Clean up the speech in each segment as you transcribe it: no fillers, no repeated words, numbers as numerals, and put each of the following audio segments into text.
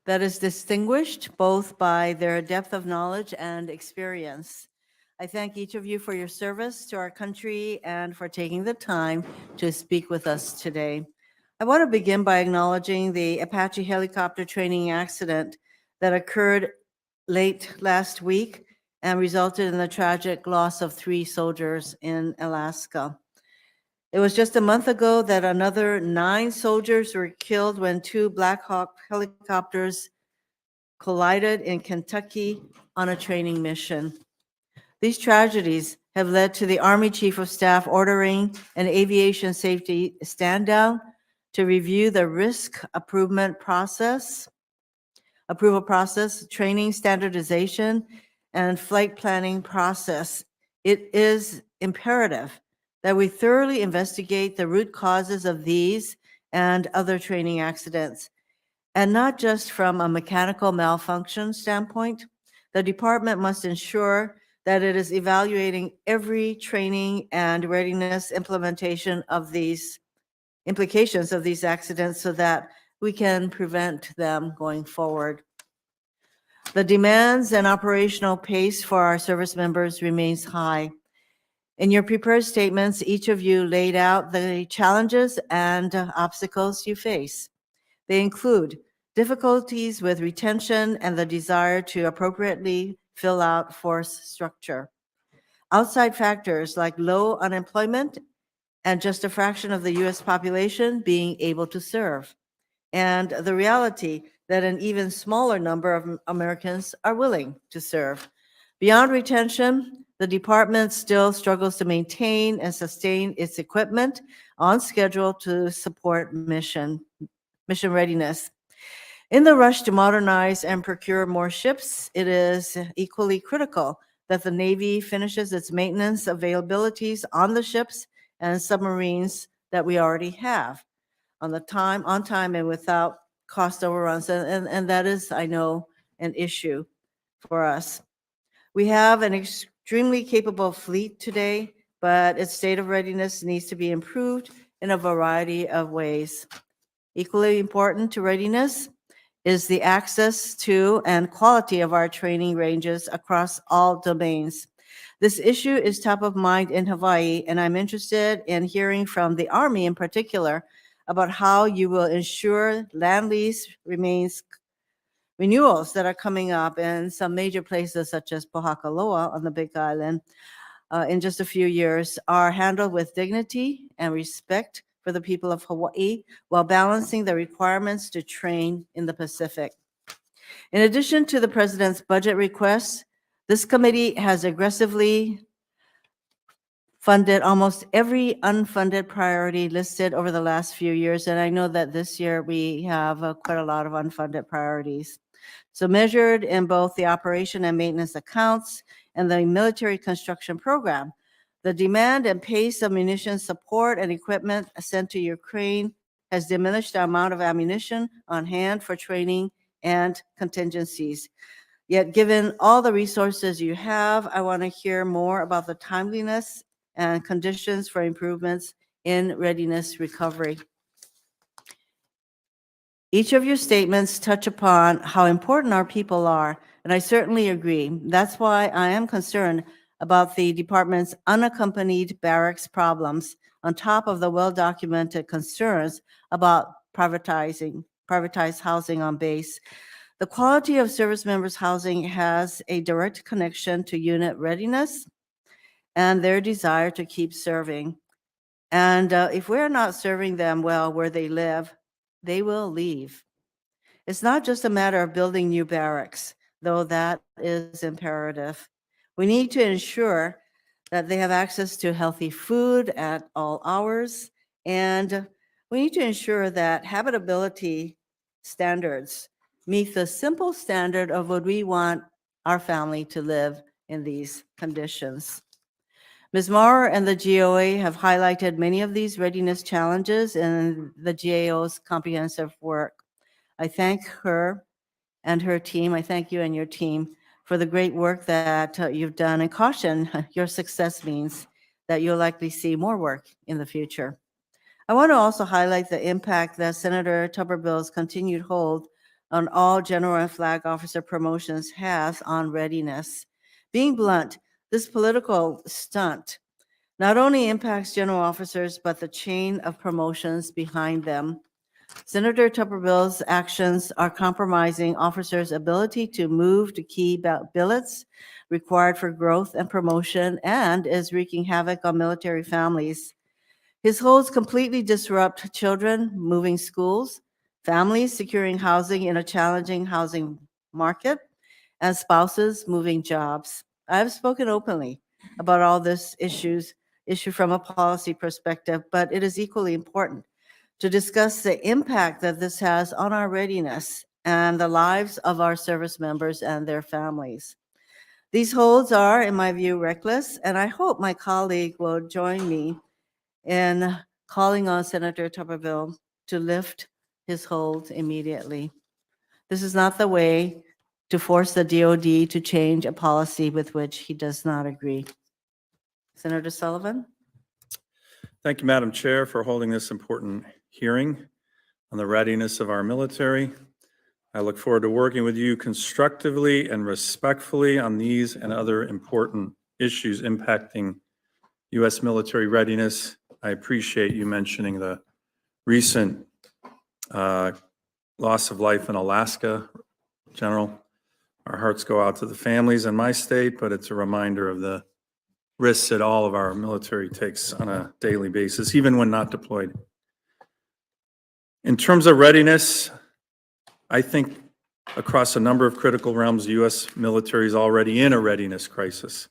that is distinguished both by their depth of knowledge and experience. I thank each of you for your service to our country and for taking the time to speak with us today. I want to begin by acknowledging the Apache helicopter training accident that occurred late last week and resulted in the tragic loss of 3 soldiers in Alaska. It was just a month ago that another 9 soldiers were killed when 2 Black Hawk helicopters collided in Kentucky on a training mission. These tragedies have led to the Army Chief of Staff ordering an aviation safety stand-down to review the risk approval process, training standardization, and flight planning process. It is imperative that we thoroughly investigate the root causes of these and other training accidents. And not just from a mechanical malfunction standpoint, the department must ensure that it is evaluating every training and readiness implications of these accidents so that we can prevent them going forward. The demands and operational pace for our service members remains high. In your prepared statements, each of you laid out the challenges and obstacles you face. They include difficulties with retention and the desire to appropriately fill out force structure. Outside factors like low unemployment and just a fraction of the U.S. population being able to serve, and the reality that an even smaller number of Americans are willing to serve. Beyond retention, the department still struggles to maintain and sustain its equipment on schedule to support mission readiness. In the rush to modernize and procure more ships, it is equally critical that the Navy finishes its maintenance availabilities on the ships and submarines that we already have on time, and without cost overruns. And that is, I know, an issue for us. We have an extremely capable fleet today, but its state of readiness needs to be improved in a variety of ways. Equally important to readiness is the access to and quality of our training ranges across all domains. This issue is top of mind in Hawaii, and I'm interested in hearing from the Army in particular about how you will ensure land lease renewals that are coming up in some major places such as Pohakaloa on the Big Island in just a few years are handled with dignity and respect for the people of Hawaii while balancing the requirements to train in the Pacific. In addition to the President's budget requests, this committee has aggressively funded almost every unfunded priority listed over the last few years, and I know that this year we have quite a lot of unfunded priorities. So measured in both the operation and maintenance accounts and the military construction program, the demand and pace of munitions support and equipment sent to Ukraine has diminished the amount of ammunition on hand for training and contingencies. Yet, given all the resources you have, I want to hear more about the timeliness and conditions for improvements in readiness recovery. Each of your statements touch upon how important our people are, and I certainly agree. That's why I am concerned about the department's unaccompanied barracks problems, on top of the well-documented concerns about privatized housing on base. The quality of service members' housing has a direct connection to unit readiness and their desire to keep serving. And if we're not serving them well where they live, they will leave. It's not just a matter of building new barracks, though that is imperative. We need to ensure that they have access to healthy food at all hours, and we need to ensure that habitability standards meet the simple standard of what we want our family to live in these conditions. Ms. Maurer and the GOA have highlighted many of these readiness challenges in the GAO's comprehensive work. I thank her and her team. I thank you and your team for the great work that you've done, and caution your success means that you'll likely see more work in the future. I want to also highlight the impact that Senator Tuberville's continued hold on all general and flag officer promotions has on readiness. Being blunt, this political stunt not only impacts general officers, but the chain of promotions behind them. Senator Tuberville's actions are compromising officers' ability to move to key billets required for growth and promotion and is wreaking havoc on military families. His holds completely disrupt children moving schools, families securing housing in a challenging housing market, and spouses moving jobs. I have spoken openly about all this issue from a policy perspective, but it is equally important to discuss the impact that this has on our readiness and the lives of our service members and their families. These holds are, in my view, reckless, and I hope my colleague will join me in calling on Senator Tuberville to lift his hold immediately. This is not the way to force the DOD to change a policy with which he does not agree. Senator Sullivan? Thank you, Madam Chair, for holding this important hearing on the readiness of our military. I look forward to working with you constructively and respectfully on these and other important issues impacting U.S. military readiness. I appreciate you mentioning the recent loss of life in Alaska, General. Our hearts go out to the families in my state, but it's a reminder of the risks that all of our military takes on a daily basis, even when not deployed. In terms of readiness, I think across a number of critical realms, the U.S. military is already in a readiness crisis.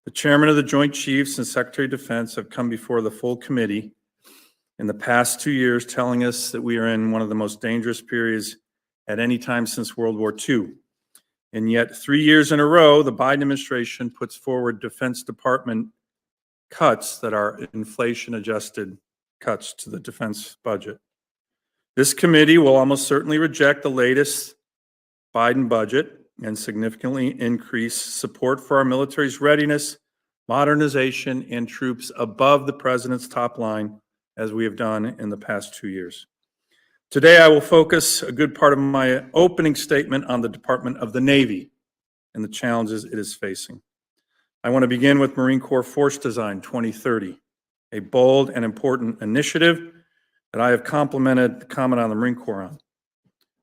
The Chairman of the Joint Chiefs and Secretary of Defense have come before the full committee in the past 2 years telling us that we are in one of the most dangerous periods at any time since World War II. And yet 3 years in a row, the Biden administration puts forward Defense Department cuts that are inflation-adjusted cuts to the defense budget. This committee will almost certainly reject the latest Biden budget and significantly increase support for our military's readiness, modernization, and troops above the president's top line, as we have done in the past 2 years. Today, I will focus a good part of my opening statement on the Department of the Navy and the challenges it is facing. I want to begin with Marine Corps Force Design 2030, a bold and important initiative that I have complimented the Commandant of the Marine Corps on.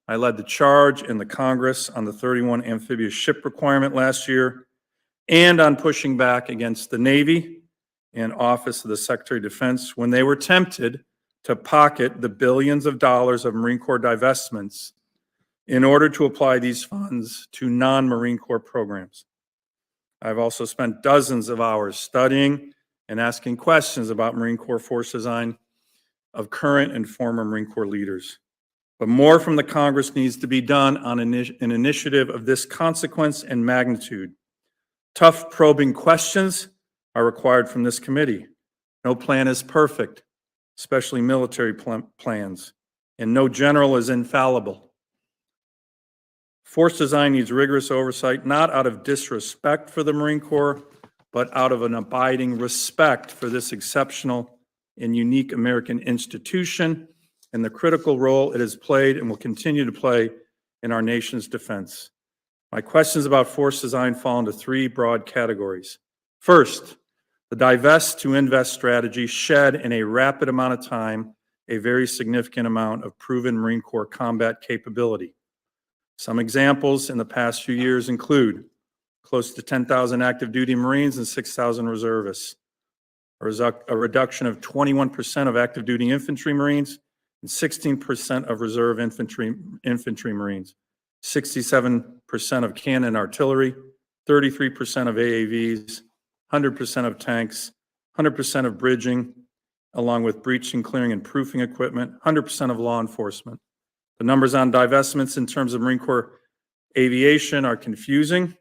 I led the charge in the Congress on the 31 amphibious ship requirement last year and on pushing back against the Navy and Office of the Secretary of Defense when they were tempted to pocket the billions of dollars of Marine Corps divestments in order to apply these funds to non-Marine Corps programs. I've also spent dozens of hours studying and asking questions about Marine Corps Force Design of current and former Marine Corps leaders. But more from the Congress needs to be done on an initiative of this consequence and magnitude. Tough probing questions are required from this committee. No plan is perfect, especially military plans, and no general is infallible. Force design needs rigorous oversight, not out of disrespect for the Marine Corps, but out of an abiding respect for this exceptional and unique American institution and the critical role it has played and will continue to play in our nation's defense. My questions about force design fall into three broad categories. First, the divest to invest strategy shed in a rapid amount of time a very significant amount of proven Marine Corps combat capability. Some examples in the past few years include close to 10,000 active duty Marines and 6,000 reservists, a reduction of 21% of active duty infantry Marines and 16% of reserve infantry Marines, 67% of cannon artillery, 33% of AAVs, 100% of tanks, 100% of bridging, along with breaching, clearing, and proofing equipment, 100% of law enforcement. The numbers on divestments in terms of Marine Corps aviation are confusing.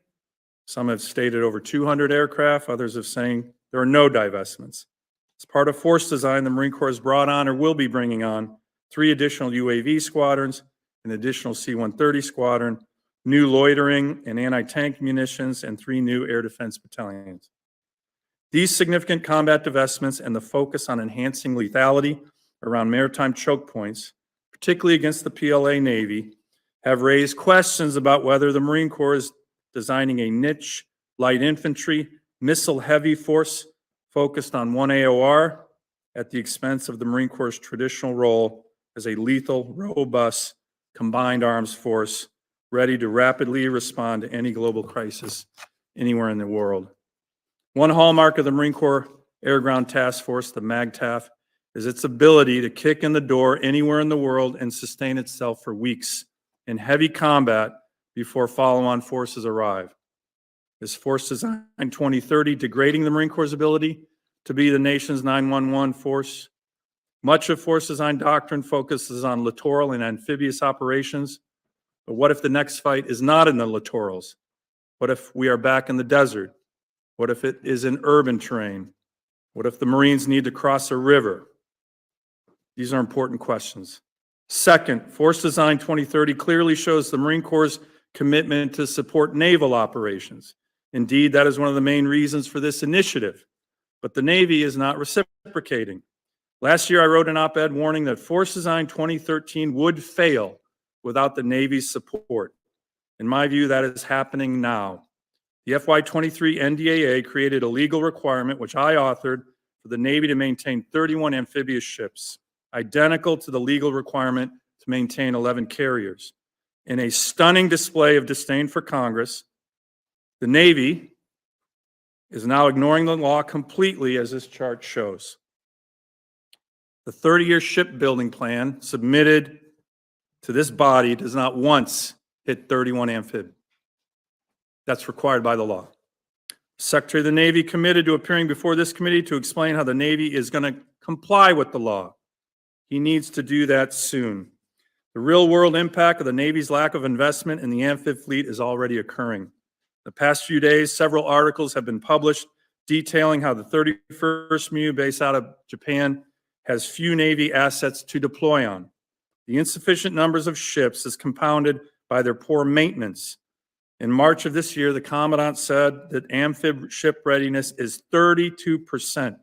Some have stated over 200 aircraft, others have saying there are no divestments. As part of force design, the Marine Corps has brought on or will be bringing on 3 additional UAV squadrons, an additional C-130 squadron, new loitering and anti-tank munitions, and 3 new air defense battalions. These significant combat divestments and the focus on enhancing lethality around maritime choke points, particularly against the PLA Navy, have raised questions about whether the Marine Corps is designing a niche light infantry, missile-heavy force focused on one AOR at the expense of the Marine Corps' traditional role as a lethal, robust, combined arms force ready to rapidly respond to any global crisis anywhere in the world. One hallmark of the Marine Corps Air Ground Task Force, the MAGTF, is its ability to kick in the door anywhere in the world and sustain itself for weeks in heavy combat before follow-on forces arrive. Is Force Design 2030 degrading the Marine Corps' ability to be the nation's 911 force? Much of Force Design doctrine focuses on littoral and amphibious operations, but what if the next fight is not in the littorals? What if we are back in the desert? What if it is in urban terrain? What if the Marines need to cross a river? These are important questions. Second, Force Design 2030 clearly shows the Marine Corps' commitment to support naval operations. Indeed, that is one of the main reasons for this initiative. But the Navy is not reciprocating. Last year, I wrote an op-ed warning that Force Design 2013 would fail without the Navy's support. In my view, that is happening now. The FY23 NDAA created a legal requirement, which I authored, for the Navy to maintain 31 amphibious ships, identical to the legal requirement to maintain 11 carriers. In a stunning display of disdain for Congress, the Navy is now ignoring the law completely, as this chart shows. The 30-year shipbuilding plan submitted to this body does not once hit 31 amphib. That's required by the law. Secretary of the Navy committed to appearing before this committee to explain how the Navy is going to comply with the law. He needs to do that soon. The real-world impact of the Navy's lack of investment in the amphib fleet is already occurring. The past few days, several articles have been published detailing how the 31st MU, based out of Japan, has few Navy assets to deploy on. The insufficient numbers of ships is compounded by their poor maintenance. In March of this year, the Commandant said that amphib ship readiness is 32%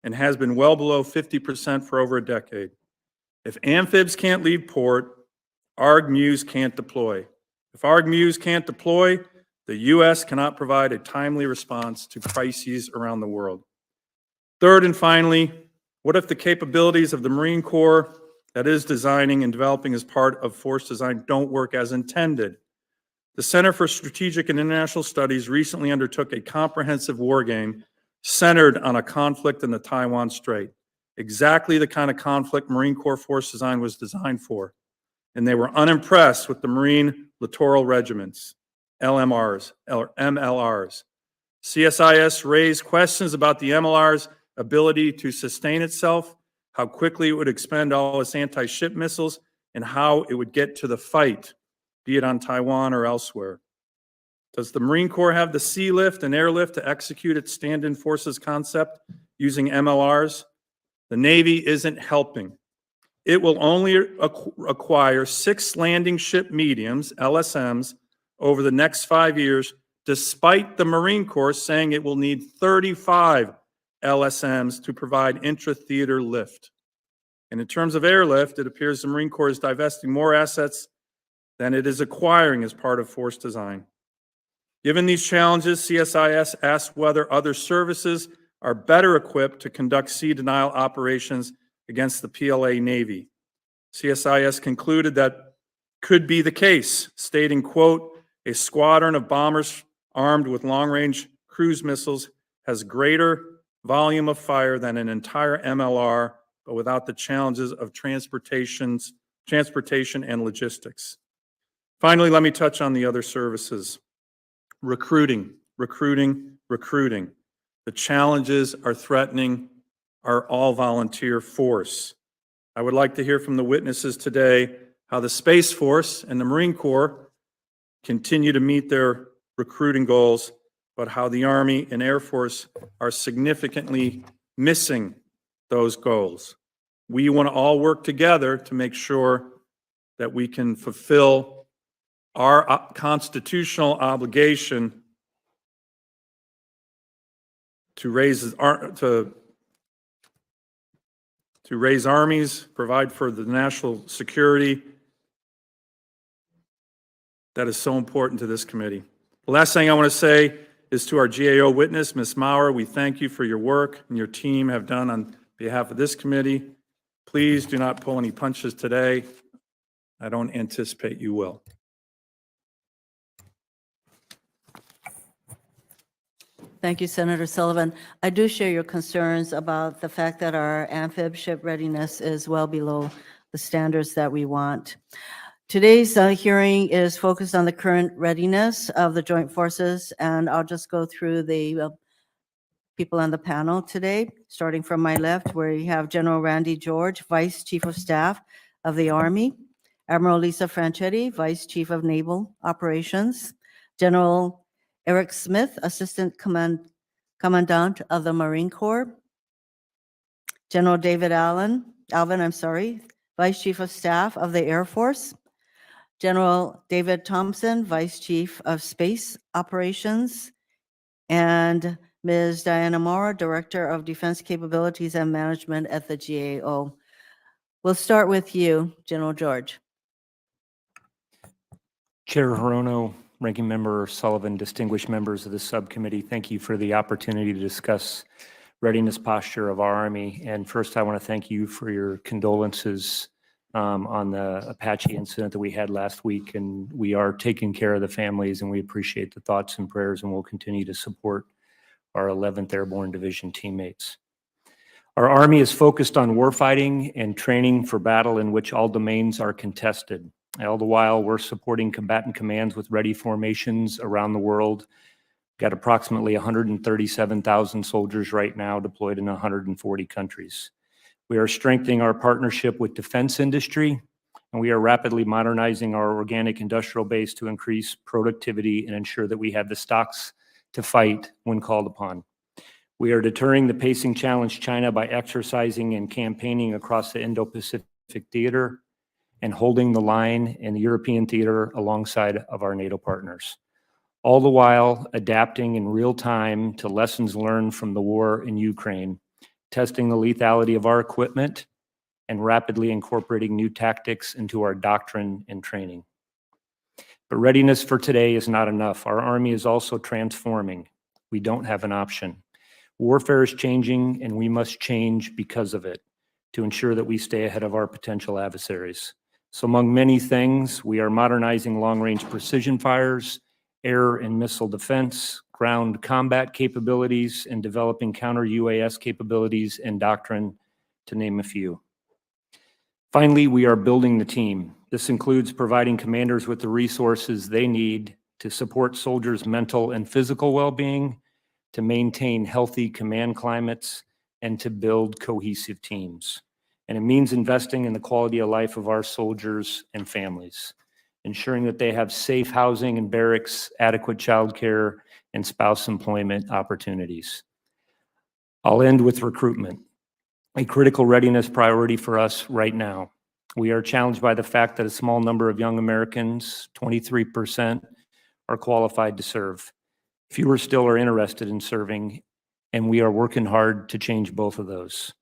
and has been well below 50% for over a decade. If amphibs can't leave port, ARG-MUs can't deploy. If ARG-MUs can't deploy, the U.S. cannot provide a timely response to crises around the world. Third and finally, what if the capabilities of the Marine Corps that is designing and developing as part of Force Design don't work as intended? The Center for Strategic and International Studies recently undertook a comprehensive war game centered on a conflict in the Taiwan Strait, exactly the kind of conflict Marine Corps Force Design was designed for. And they were unimpressed with the Marine Littoral Regiments, LMRs, or MLRs. CSIS raised questions about the MLR's ability to sustain itself, how quickly it would expend all its anti-ship missiles, and how it would get to the fight, be it on Taiwan or elsewhere. Does the Marine Corps have the sea lift and airlift to execute its stand-in forces concept using MLRs? The Navy isn't helping. It will only acquire 6 landing ship mediums, LSMs, over the next 5 years, despite the Marine Corps saying it will need 35 LSMs to provide intra-theater lift. And in terms of airlift, it appears the Marine Corps is divesting more assets than it is acquiring as part of Force Design. Given these challenges, CSIS asked whether other services are better equipped to conduct sea denial operations against the PLA Navy. CSIS concluded that could be the case, stating, quote, a squadron of bombers armed with long-range cruise missiles has greater volume of fire than an entire MLR, but without the challenges of transportation and logistics. Finally, let me touch on the other services. Recruiting. The challenges are threatening our all-volunteer force. I would like to hear from the witnesses today how the Space Force and the Marine Corps continue to meet their recruiting goals, but how the Army and Air Force are significantly missing those goals. We want to all work together to make sure that we can fulfill our constitutional obligation to to raise armies, provide for the national security that is so important to this committee. The last thing I want to say is to our GAO witness, Ms. Maurer, we thank you for your work and your team have done on behalf of this committee. Please do not pull any punches today. I don't anticipate you will. Thank you, Senator Sullivan. I do share your concerns about the fact that our amphib ship readiness is well below the standards that we want. Today's hearing is focused on the current readiness of the joint forces, and I'll just go through the people on the panel today, starting from my left, where you have General Randy George, Vice Chief of Staff of the Army, Admiral Lisa Franchetti, Vice Chief of Naval Operations, General Eric Smith, Assistant Commandant of the Marine Corps, General David Alvin, Vice Chief of Staff of the Air Force, General David Thompson, Vice Chief of Space Operations, and Ms. Diana Maurer, Director of Defense Capabilities and Management at the GAO. We'll start with you, General George. Chair Hirono, Ranking Member Sullivan, distinguished members of the subcommittee, thank you for the opportunity to discuss readiness posture of our Army. And first, I want to thank you for your condolences on the Apache incident that we had last week. And we are taking care of the families, and we appreciate the thoughts and prayers, and we'll continue to support our 11th Airborne Division teammates. Our Army is focused on warfighting and training for battle in which all domains are contested. All the while, we're supporting combatant commands with ready formations around the world. We've got approximately 137,000 soldiers right now deployed in 140 countries. We are strengthening our partnership with defense industry, and we are rapidly modernizing our organic industrial base to increase productivity and ensure that we have the stocks to fight when called upon. We are deterring the pacing challenge China by exercising and campaigning across the Indo-Pacific theater and holding the line in the European theater alongside of our NATO partners. All the while adapting in real time to lessons learned from the war in Ukraine, testing the lethality of our equipment, and rapidly incorporating new tactics into our doctrine and training. But readiness for today is not enough. Our Army is also transforming. We don't have an option. Warfare is changing, and we must change because of it to ensure that we stay ahead of our potential adversaries. So among many things, we are modernizing long-range precision fires, air and missile defense, ground combat capabilities, and developing counter-UAS capabilities and doctrine, to name a few. Finally, we are building the team. This includes providing commanders with the resources they need to support soldiers' mental and physical well-being, to maintain healthy command climates, and to build cohesive teams. And it means investing in the quality of life of our soldiers and families, ensuring that they have safe housing and barracks, adequate childcare, and spouse employment opportunities. I'll end with recruitment, a critical readiness priority for us right now. We are challenged by the fact that a small number of young Americans, 23%, are qualified to serve. Fewer still are interested in serving, and we are working hard to change both of those.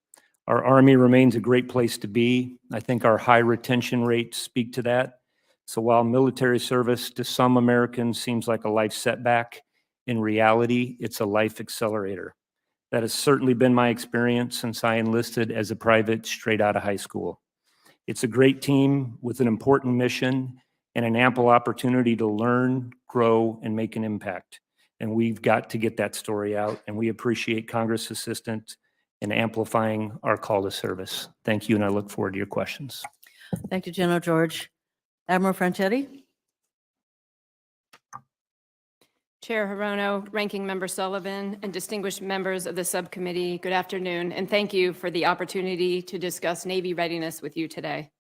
Our Army remains a great place to be. I think our high retention rates speak to that. So while military service to some Americans seems like a life setback, in reality, it's a life accelerator. That has certainly been my experience since I enlisted as a private straight out of high school. It's a great team with an important mission and an ample opportunity to learn, grow, and make an impact. And we've got to get that story out, and we appreciate Congress' assistance in amplifying our call to service. Thank you, and I look forward to your questions. Thank you, General George. Admiral Franchetti? Chair Hirono, Ranking Member Sullivan, and distinguished members of the subcommittee, good afternoon, and thank you for the opportunity to discuss Navy readiness with you today.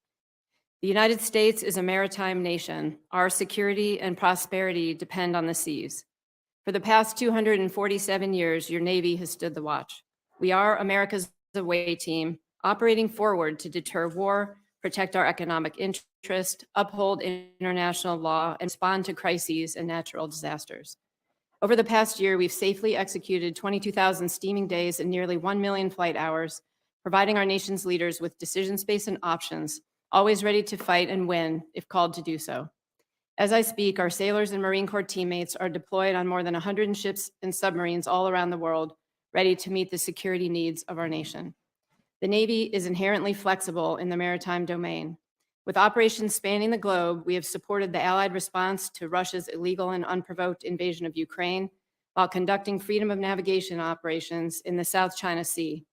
The United States is a maritime nation. Our security and prosperity depend on the seas. For the past 247 years, your Navy has stood the watch. We are America's away team, operating forward to deter war, protect our economic interest, uphold international law, and respond to crises and natural disasters. Over the past year, we've safely executed 22,000 steaming days and nearly 1 million flight hours, providing our nation's leaders with decision space and options, always ready to fight and win if called to do so. As I speak, our sailors and Marine Corps teammates are deployed on more than 100 ships and submarines all around the world, ready to meet the security needs of our nation. The Navy is inherently flexible in the maritime domain. With operations spanning the globe, we have supported the Allied response to Russia's illegal and unprovoked invasion of Ukraine while conducting freedom of navigation operations in the South China Sea.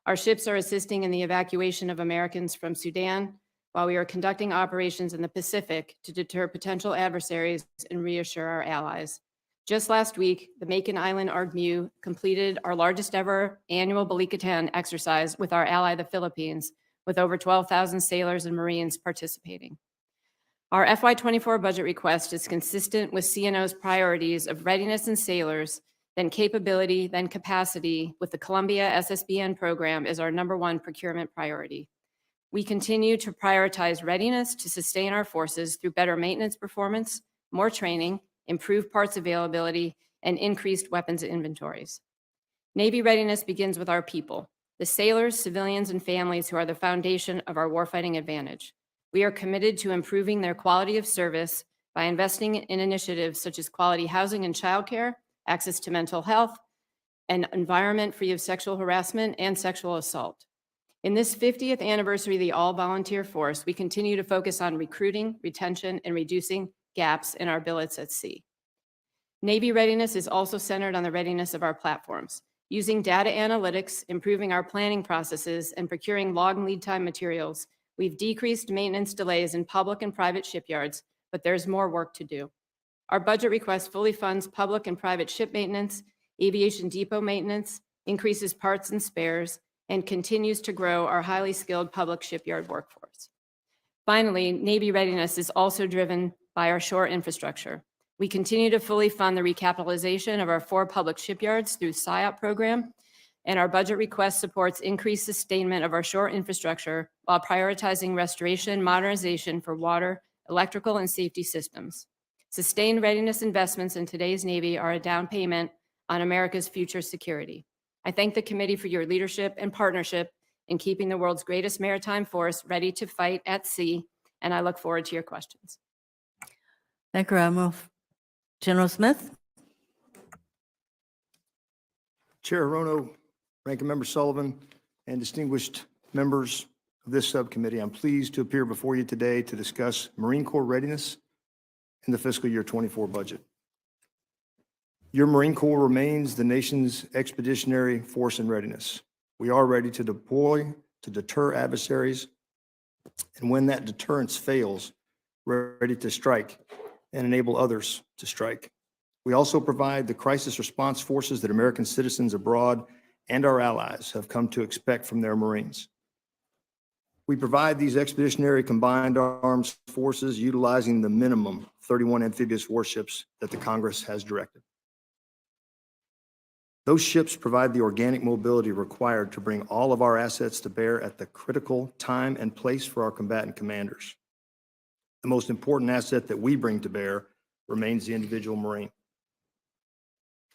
Our ships are assisting in the evacuation of Americans from Sudan, while we are conducting operations in the Pacific to deter potential adversaries and reassure our allies. Just last week, the Makin Island ARGMU completed our largest ever annual Balikatan exercise with our ally, the Philippines, with over 12,000 sailors and Marines participating. Our FY24 budget request is consistent with CNO's priorities of readiness and sailors, then capability, then capacity, with the Columbia SSBN program as our #1 procurement priority. We continue to prioritize readiness to sustain our forces through better maintenance performance, more training, improved parts availability, and increased weapons inventories. Navy readiness begins with our people, the sailors, civilians, and families who are the foundation of our warfighting advantage. We are committed to improving their quality of service by investing in initiatives such as quality housing and childcare, access to mental health, an environment free of sexual harassment and sexual assault. In this 50th anniversary of the all-volunteer force, we continue to focus on recruiting, retention, and reducing gaps in our billets at sea. Navy readiness is also centered on the readiness of our platforms. Using data analytics, improving our planning processes, and procuring long lead time materials, we've decreased maintenance delays in public and private shipyards, but there's more work to do. Our budget request fully funds public and private ship maintenance, aviation depot maintenance, increases parts and spares, and continues to grow our highly skilled public shipyard workforce. Finally, Navy readiness is also driven by our shore infrastructure. We continue to fully fund the recapitalization of our 4 public shipyards through SIOP program, and our budget request supports increased sustainment of our shore infrastructure while prioritizing restoration, modernization for water, electrical, and safety systems. Sustained readiness investments in today's Navy are a down payment on America's future security. I thank the committee for your leadership and partnership in keeping the world's greatest maritime force ready to fight at sea, and I look forward to your questions. Thank you, Admiral. General Smith? Chair Hirono, Ranking Member Sullivan, and distinguished members of this subcommittee, I'm pleased to appear before you today to discuss Marine Corps readiness in the fiscal year 24 budget. Your Marine Corps remains the nation's expeditionary force in readiness. We are ready to deploy to deter adversaries, and when that deterrence fails, we're ready to strike and enable others to strike. We also provide the crisis response forces that American citizens abroad and our allies have come to expect from their Marines. We provide these expeditionary combined arms forces utilizing the minimum 31 amphibious warships that the Congress has directed. Those ships provide the organic mobility required to bring all of our assets to bear at the critical time and place for our combatant commanders. The most important asset that we bring to bear remains the individual Marine.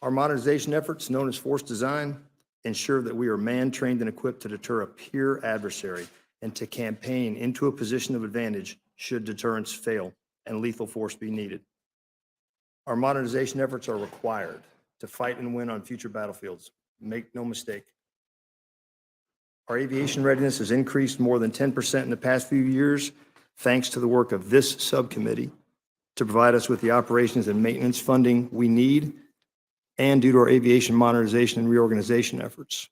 Our modernization efforts, known as force design, ensure that we are man-trained and equipped to deter a peer adversary and to campaign into a position of advantage should deterrence fail and lethal force be needed. Our modernization efforts are required to fight and win on future battlefields. Make no mistake. Our aviation readiness has increased more than 10% in the past few years, thanks to the work of this subcommittee to provide us with the operations and maintenance funding we need, and due to our aviation modernization and reorganization efforts.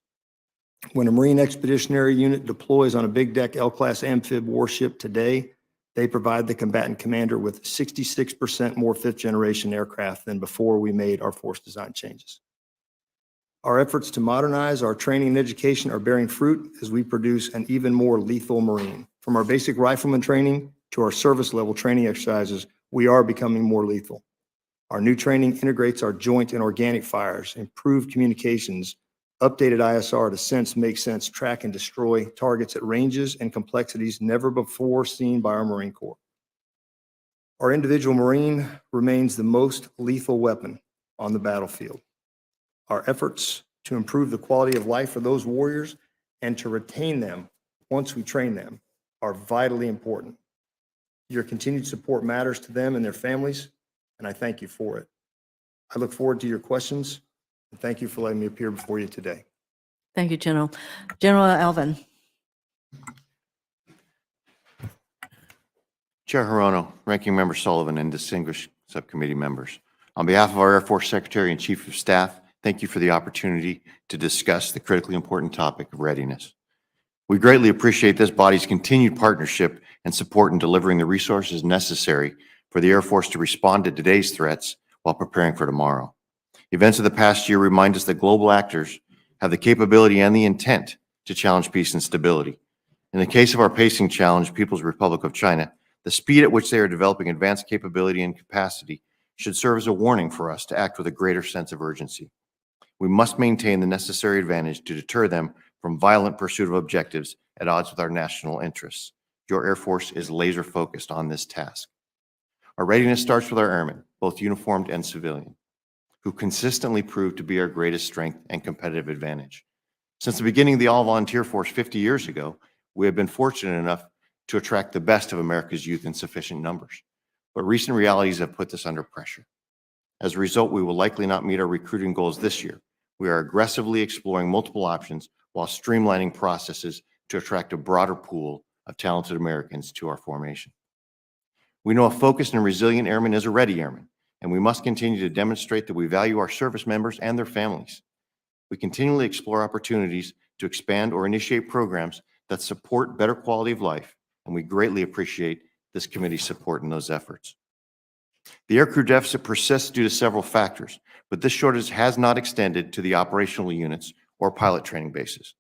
When a Marine Expeditionary Unit deploys on a big deck L-class amphib warship today, they provide the combatant commander with 66% more 5th generation aircraft than before we made our force design changes. Our efforts to modernize our training and education are bearing fruit as we produce an even more lethal Marine. From our basic rifleman training to our service level training exercises, we are becoming more lethal. Our new training integrates our joint and organic fires, improved communications, updated ISR to sense, make sense, track, and destroy targets at ranges and complexities never before seen by our Marine Corps. Our individual Marine remains the most lethal weapon on the battlefield. Our efforts to improve the quality of life for those warriors and to retain them once we train them are vitally important. Your continued support matters to them and their families, and I thank you for it. I look forward to your questions, and thank you for letting me appear before you today. Thank you, General. General Alvin. Chair Hirono, Ranking Member Sullivan, and distinguished subcommittee members. On behalf of our Air Force Secretary and Chief of Staff, thank you for the opportunity to discuss the critically important topic of readiness. We greatly appreciate this body's continued partnership and support in delivering the resources necessary for the Air Force to respond to today's threats while preparing for tomorrow. Events of the past year remind us that global actors have the capability and the intent to challenge peace and stability. In the case of our pacing challenge, People's Republic of China, the speed at which they are developing advanced capability and capacity should serve as a warning for us to act with a greater sense of urgency. We must maintain the necessary advantage to deter them from violent pursuit of objectives at odds with our national interests. Your Air Force is laser focused on this task. Our readiness starts with our airmen, both uniformed and civilian, who consistently prove to be our greatest strength and competitive advantage. Since the beginning of the all-volunteer force 50 years ago, we have been fortunate enough to attract the best of America's youth in sufficient numbers. But recent realities have put this under pressure. As a result, we will likely not meet our recruiting goals this year. We are aggressively exploring multiple options while streamlining processes to attract a broader pool of talented Americans to our formation. We know a focused and resilient airman is a ready airman, and we must continue to demonstrate that we value our service members and their families. We continually explore opportunities to expand or initiate programs that support better quality of life, and we greatly appreciate this committee's support in those efforts. The aircrew deficit persists due to several factors, but this shortage has not extended to the operational units or pilot training bases.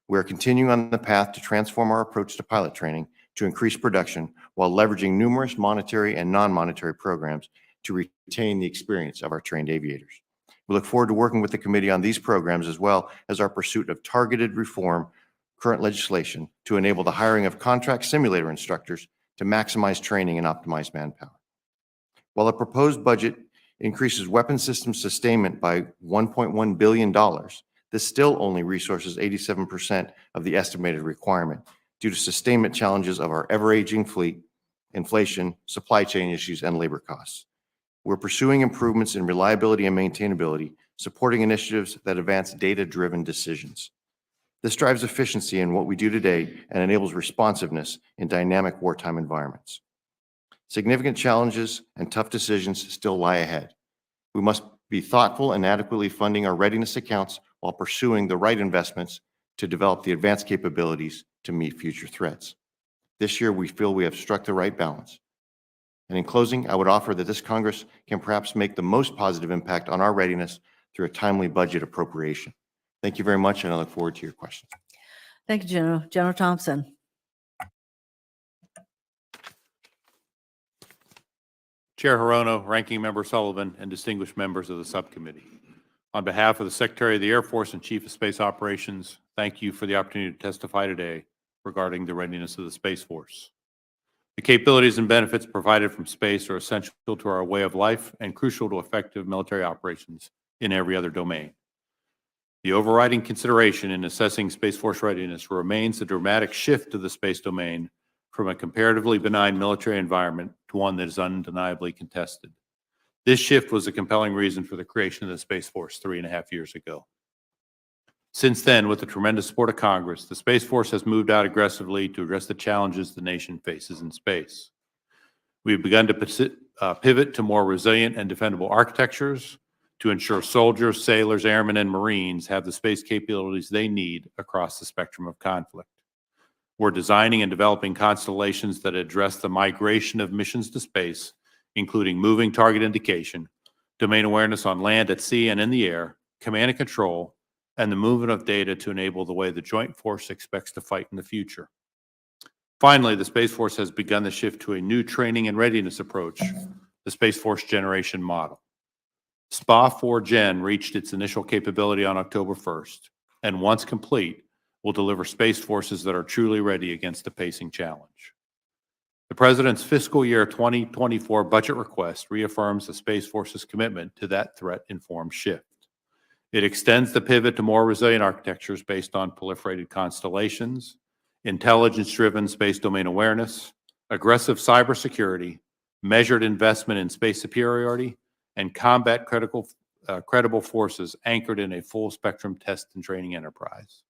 We are continuing on the path to transform our approach to pilot training to increase production while leveraging numerous monetary and non-monetary programs to retain the experience of our trained aviators. We look forward to working with the committee on these programs as well as our pursuit of targeted reform current legislation to enable the hiring of contract simulator instructors to maximize training and optimize manpower. While the proposed budget increases weapon system sustainment by $1.1 billion, this still only resources 87% of the estimated requirement due to sustainment challenges of our ever-aging fleet, inflation, supply chain issues, and labor costs. We're pursuing improvements in reliability and maintainability, supporting initiatives that advance data-driven decisions. This drives efficiency in what we do today and enables responsiveness in dynamic wartime environments. Significant challenges and tough decisions still lie ahead. We must be thoughtful and adequately funding our readiness accounts while pursuing the right investments to develop the advanced capabilities to meet future threats. This year, we feel we have struck the right balance. And in closing, I would offer that this Congress can perhaps make the most positive impact on our readiness through a timely budget appropriation. Thank you very much, and I look forward to your questions. Thank you, General. General Thompson. Chair Hirono, Ranking Member Sullivan, and distinguished members of the subcommittee. On behalf of the Secretary of the Air Force and Chief of Space Operations, thank you for the opportunity to testify today regarding the readiness of the Space Force. The capabilities and benefits provided from space are essential to our way of life and crucial to effective military operations in every other domain. The overriding consideration in assessing Space Force readiness remains the dramatic shift to the space domain from a comparatively benign military environment to one that is undeniably contested. This shift was a compelling reason for the creation of the Space Force 3.5 years ago. Since then, with the tremendous support of Congress, the Space Force has moved out aggressively to address the challenges the nation faces in space. We've begun to pivot to more resilient and defendable architectures to ensure soldiers, sailors, airmen, and Marines have the space capabilities they need across the spectrum of conflict. We're designing and developing constellations that address the migration of missions to space, including moving target indication, domain awareness on land, at sea, and in the air, command and control, and the movement of data to enable the way the Joint Force expects to fight in the future. Finally, the Space Force has begun the shift to a new training and readiness approach, the Space Force Generation Model. SPA 4Gen reached its initial capability on October 1st, and once complete, will deliver space forces that are truly ready against the pacing challenge. The President's fiscal year 2024 budget request reaffirms the Space Force's commitment to that threat-informed shift. It extends the pivot to more resilient architectures based on proliferated constellations, intelligence-driven space domain awareness, aggressive cybersecurity, measured investment in space superiority, and combat credible forces anchored in a full spectrum test and training enterprise.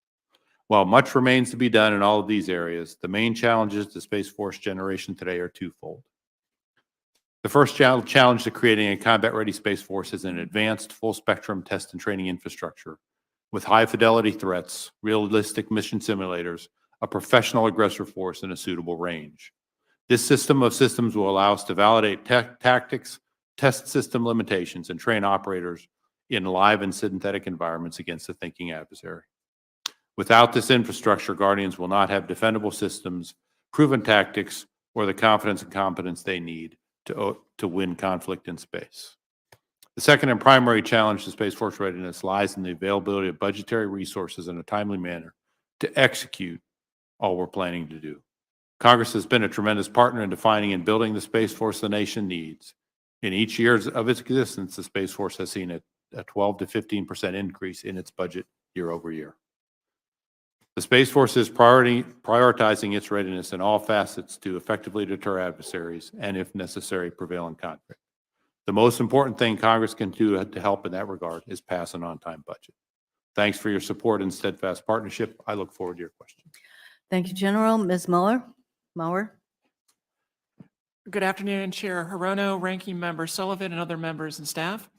While much remains to be done in all of these areas, the main challenges to Space Force generation today are twofold. The first challenge to creating a combat-ready Space Force is an advanced full-spectrum test and training infrastructure with high-fidelity threats, realistic mission simulators, a professional aggressor force, and a suitable range. This system of systems will allow us to validate tactics, test system limitations, and train operators in live and synthetic environments against a thinking adversary. Without this infrastructure, Guardians will not have defendable systems, proven tactics, or the confidence and competence they need to win conflict in space. The second and primary challenge to Space Force readiness lies in the availability of budgetary resources in a timely manner to execute all we're planning to do. Congress has been a tremendous partner in defining and building the Space Force the nation needs. In each year of its existence, the Space Force has seen a 12 to 15% increase in its budget year over year. The Space Force is prioritizing its readiness in all facets to effectively deter adversaries and, if necessary, prevail in conflict. The most important thing Congress can do to help in that regard is pass an on-time budget. Thanks for your support and steadfast partnership. I look forward to your questions. Thank you, General. Ms. Mauer? Good afternoon, Chair Hirono, Ranking Member Sullivan, and other members and staff.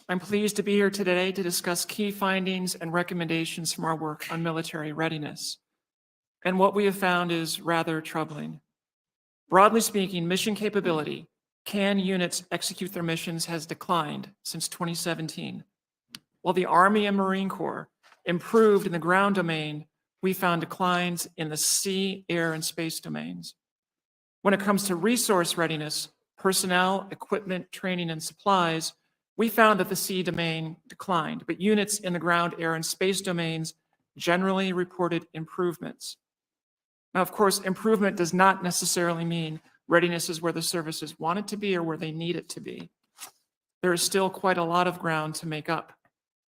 I'm pleased to be here today to discuss key findings and recommendations from our work on military readiness. And what we have found is rather troubling. Broadly speaking, mission capability, can units execute their missions, has declined since 2017. While the Army and Marine Corps improved in the ground domain, we found declines in the sea, air, and space domains. When it comes to resource readiness, personnel, equipment, training, and supplies, we found that the sea domain declined, but units in the ground, air, and space domains generally reported improvements. Now, of course, improvement does not necessarily mean readiness is where the services want it to be or where they need it to be. There is still quite a lot of ground to make up.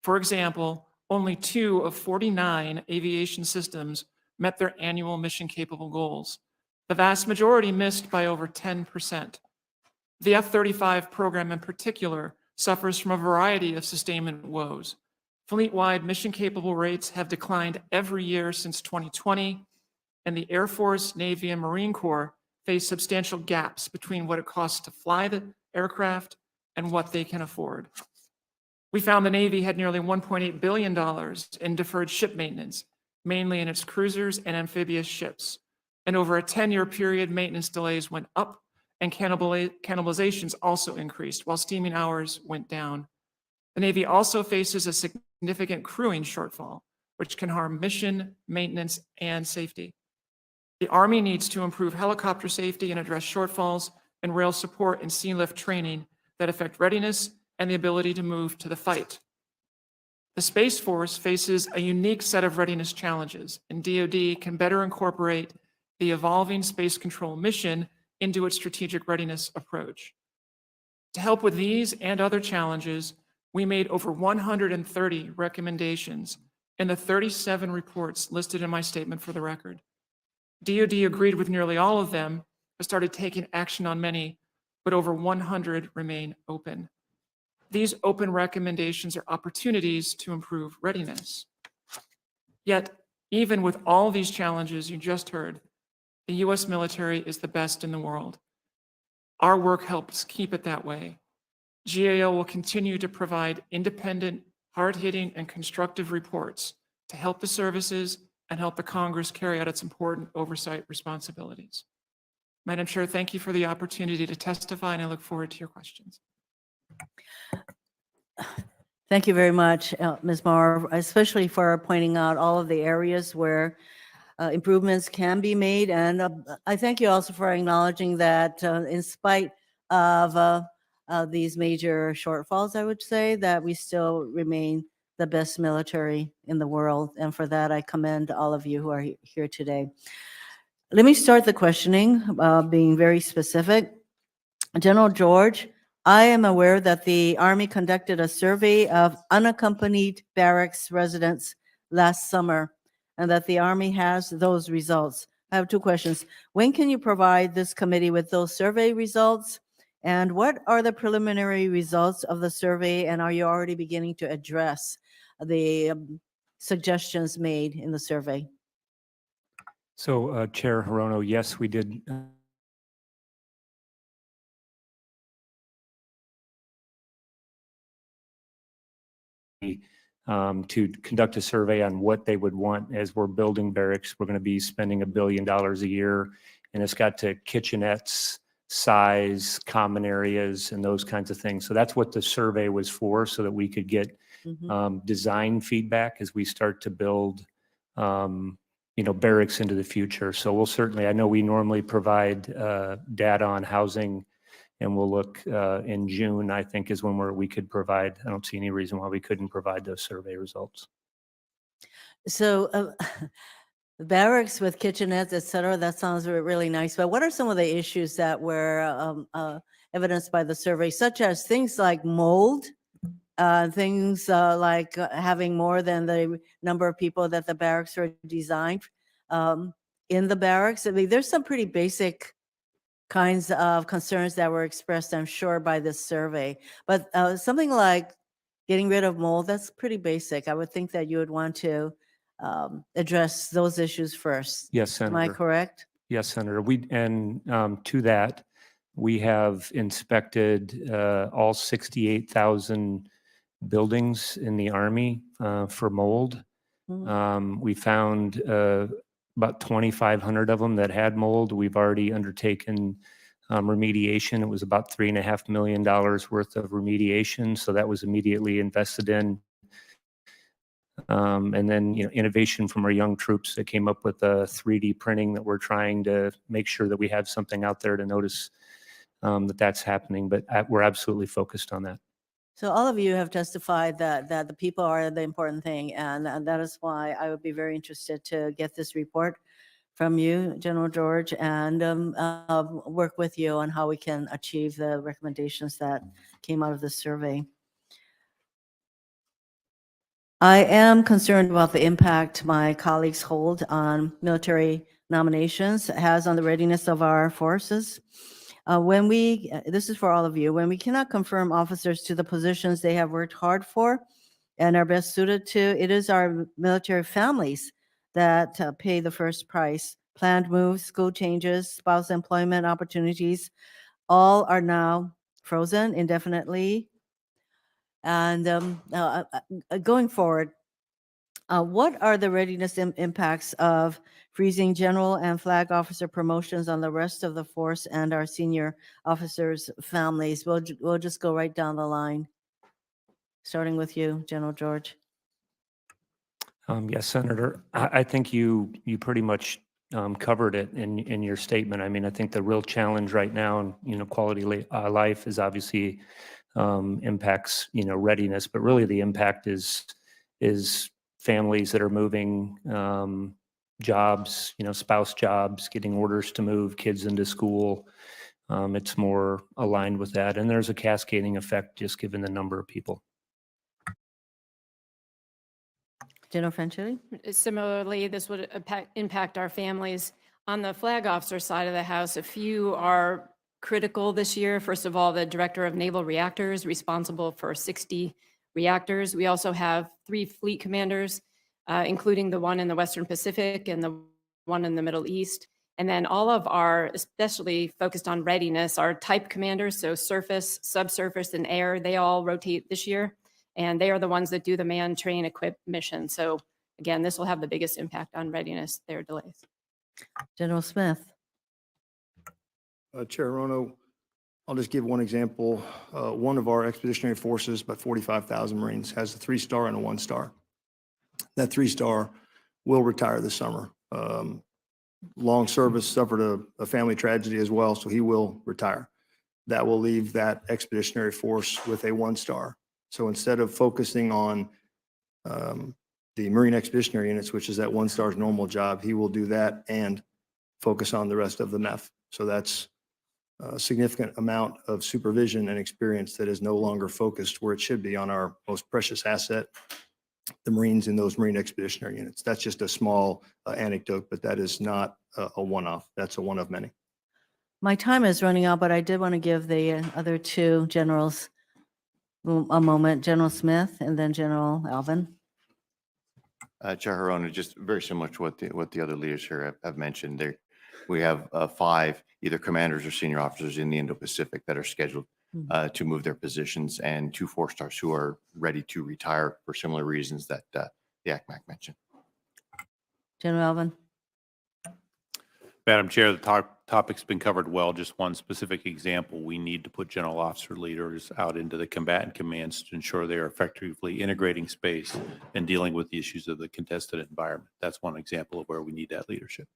For example, only 2 of 49 aviation systems met their annual mission-capable goals. The vast majority missed by over 10%. The F-35 program in particular suffers from a variety of sustainment woes. Fleet-wide mission-capable rates have declined every year since 2020, and the Air Force, Navy, and Marine Corps face substantial gaps between what it costs to fly the aircraft and what they can afford. We found the Navy had nearly $1.8 billion in deferred ship maintenance, mainly in its cruisers and amphibious ships. And over a 10-year period, maintenance delays went up and cannibalizations also increased while steaming hours went down. The Navy also faces a significant crewing shortfall, which can harm mission, maintenance, and safety. The Army needs to improve helicopter safety and address shortfalls in rail support and sea lift training that affect readiness and the ability to move to the fight. The Space Force faces a unique set of readiness challenges, and DoD can better incorporate the evolving space control mission into its strategic readiness approach. To help with these and other challenges, we made over 130 recommendations in the 37 reports listed in my statement for the record. DoD agreed with nearly all of them, but started taking action on many, but over 100 remain open. These open recommendations are opportunities to improve readiness. Yet, even with all these challenges you just heard, the U.S. military is the best in the world. Our work helps keep it that way. GAO will continue to provide independent, hard-hitting, and constructive reports to help the services and help the Congress carry out its important oversight responsibilities. Madam Chair, thank you for the opportunity to testify, and I look forward to your questions. Thank you very much, Ms. Mauer, especially for pointing out all of the areas where improvements can be made. And I thank you also for acknowledging that in spite of these major shortfalls, I would say, that we still remain the best military in the world. And for that, I commend all of you who are here today. Let me start the questioning, being very specific. General George, I am aware that the Army conducted a survey of unaccompanied barracks residents last summer, and that the Army has those results. I have two questions. When can you provide this committee with those survey results? And what are the preliminary results of the survey, and are you already beginning to address the suggestions made in the survey? So Chair Hirono, yes, we did to conduct a survey on what they would want as we're building barracks. We're going to be spending $1 billion a year, and it's got to kitchenettes, size, common areas, and those kinds of things. So that's what the survey was for, so that we could get design feedback as we start to build, barracks into the future. So we'll certainly, I know we normally provide data on housing, and we'll look in June, I think, is when we could provide. I don't see any reason why we couldn't provide those survey results. So barracks with kitchenettes, et cetera, that sounds really nice. But what are some of the issues that were evidenced by the survey, such as things like mold, things like having more than the number of people that the barracks are designed in the barracks? I mean, there's some pretty basic kinds of concerns that were expressed, I'm sure, by this survey. But something like getting rid of mold, that's pretty basic. I would think that you would want to address those issues first. Yes, Am I Senator. correct? Yes, Senator. To that, we have inspected all 68,000 buildings in the Army for mold. We found about 2,500 of them that had mold. We've already undertaken remediation. It was about $3.5 million worth of remediation. So that was immediately invested in. And then, innovation from our young troops that came up with a 3D printing that we're trying to make sure that we have something out there to notice that that's happening. But we're absolutely focused on that. So all of you have testified that the people are the important thing, and that is why I would be very interested to get this report from you, General George, and work with you on how we can achieve the recommendations that came out of the survey. I am concerned about the impact my colleagues hold on military nominations has on the readiness of our forces. This is for all of you, when we cannot confirm officers to the positions they have worked hard for and are best suited to, it is our military families that pay the first price. Planned moves, school changes, spouse employment opportunities, all are now frozen indefinitely. And going forward, what are the readiness impacts of freezing general and flag officer promotions on the rest of the force and our senior officers' families? We'll just go right down the line, starting with you, General George. Yes, Senator. I think you pretty much covered it in your statement. I mean, I think the real challenge right now, quality life is obviously impacts, readiness, but really the impact is families that are moving, jobs, spouse jobs, getting orders to move kids into school. It's more aligned with that. And there's a cascading effect just given the number of people. General Franchili? Similarly, this would impact our families. On the flag officer side of the house, a few are critical this year. First of all, the Director of Naval Reactors, responsible for 60 reactors. We also have 3 fleet commanders, including the one in the Western Pacific and the one in the Middle East. And then all of our, especially focused on readiness, our type commanders, so surface, subsurface, and air, they all rotate this year. And they are the ones that do the man, train, equip mission. So again, this will have the biggest impact on readiness, their delays. General Smith? Chair Rono, I'll just give one example. One of our expeditionary forces, about 45,000 Marines, has a 3-star and a 1-star. That 3-star will retire this summer. Long service, suffered a family tragedy as well, so he will retire. That will leave that expeditionary force with a 1-star. So instead of focusing on the Marine Expeditionary Units, which is that 1-star's normal job, he will do that and focus on the rest of the MEF. So that's a significant amount of supervision and experience that is no longer focused where it should be on our most precious asset, the Marines in those Marine Expeditionary Units. That's just a small anecdote, but that is not a one-off. That's a one of many. My time is running out, but I did want to give the other two generals a moment, General Smith and then General Alvin. Chair Harona, just very similar to what the other leaders here have mentioned. There, we have 5 either commanders or senior officers in the Indo-Pacific that are scheduled to move their positions, and 2 4-stars who are ready to retire for similar reasons that the ACMAC mentioned. General Alvin. Madam Chair, the topic's been covered well. Just one specific example, we need to put general officer leaders out into the combatant commands to ensure they are effectively integrating space and dealing with the issues of the contested environment. That's one example of where we need that leadership.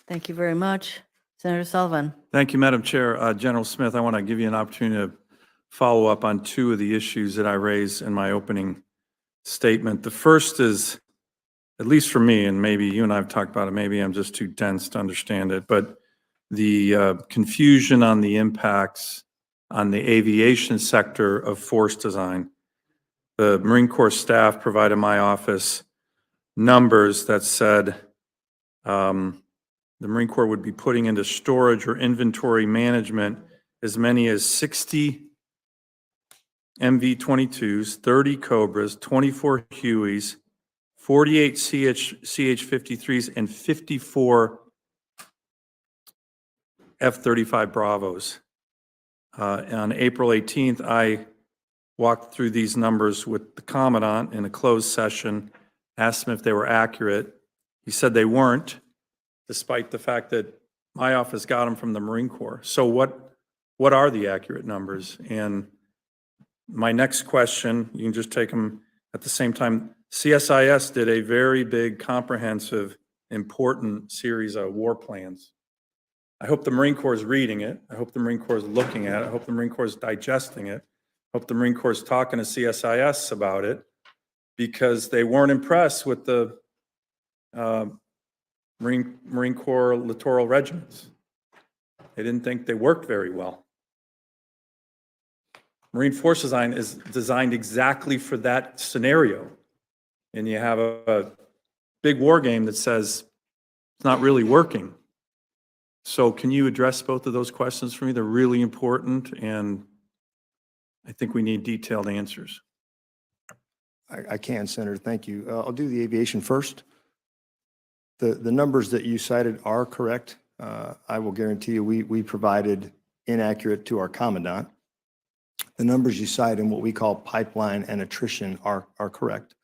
Thank you very much. Senator Sullivan. Thank you, Madam Chair. General Smith, I want to give you an opportunity to follow up on 2 of the issues that I raised in my opening statement. The first is, at least for me, and maybe you and I have talked about it, maybe I'm just too dense to understand it, but the confusion on the impacts on the aviation sector of force design. The Marine Corps staff provided my office numbers that said the Marine Corps would be putting into storage or inventory management as many as 60 MV-22s, 30 Cobras, 24 Hueys, 48 CH-53s, and 54 F-35 Bravos. On April 18th, I walked through these numbers with the Commandant in a closed session, asked him if they were accurate. He said they weren't, despite the fact that my office got them from the Marine Corps. So what are the accurate numbers? And my next question, you can just take them at the same time. CSIS did a very big, comprehensive, important series of war plans. I hope the Marine Corps is reading it. I hope the Marine Corps is looking at it. I hope the Marine Corps is digesting it. I hope the Marine Corps is talking to CSIS about it, because they weren't impressed with the Marine Corps littoral regiments. They didn't think they worked very well. Marine Force Design is designed exactly for that scenario. And you have a big war game that says it's not really working. So can you address both of those questions for me? They're really important, and I think we need detailed answers. I can, Senator. Thank you. I'll do the aviation first. The numbers that you cited are correct. I will guarantee you we provided inaccurate to our Commandant. The numbers you cite in what we call pipeline and attrition are correct.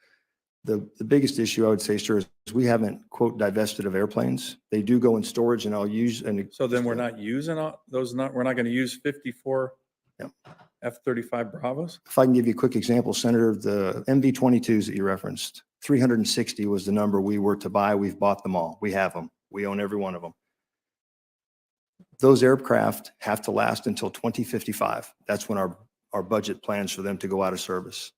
The biggest issue I would say, sir, is we haven't, quote, divested of airplanes. They do go in storage, and I'll use an. So then we're not using those, we're not going to use 54 Yep. F-35 Bravos? If I can give you a quick example, Senator, the MV-22s that you referenced, 360 was the number we were to buy. We've bought them all. We have them. We own every one of them. Those aircraft have to last until 2055. That's when our budget plans for them to go out of service.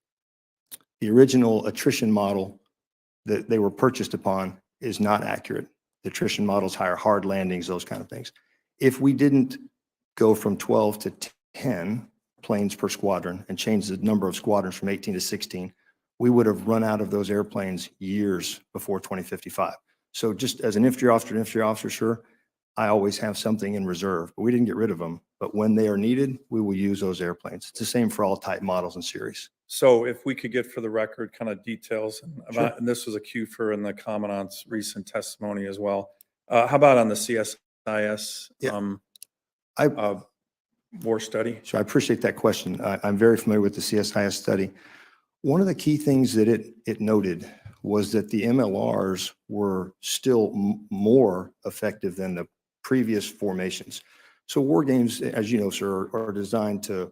The original attrition model that they were purchased upon is not accurate. The attrition models hire hard landings, those kind of things. If we didn't go from 12 to 10 planes per squadron and change the number of squadrons from 18 to 16, we would have run out of those airplanes years before 2055. So just as an infantry officer, sure, I always have something in reserve, but we didn't get rid of them. But when they are needed, we will use those airplanes. It's the same for all type models and series. So if we could get for the record kind of details about, Sure. and this was a cue for in the Commandant's recent testimony as well. How about on the CSIS Yeah. war study? So I appreciate that question. I'm very familiar with the CSIS study. One of the key things that it noted was that the MLRs were still more effective than the previous formations. So war games, as you know, sir, are designed to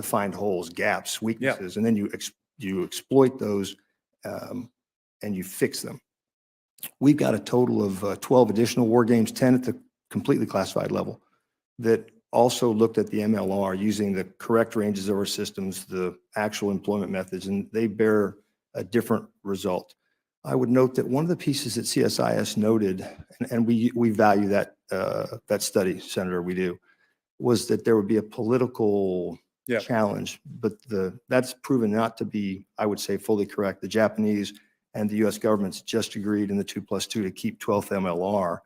find holes, gaps, weaknesses, and then you exploit those and you fix them. We've got a total of 12 additional war games, 10 at the completely classified level, that also looked at the MLR using the correct ranges of our systems, the actual employment methods, and they bear a different result. I would note that one of the pieces that CSIS noted, and we value that, that study, Senator, we do, was that there would be a political Yeah. challenge, but that's proven not to be, I would say, fully correct. The Japanese and the U.S. governments just agreed in the 2+2 to keep 12th MLR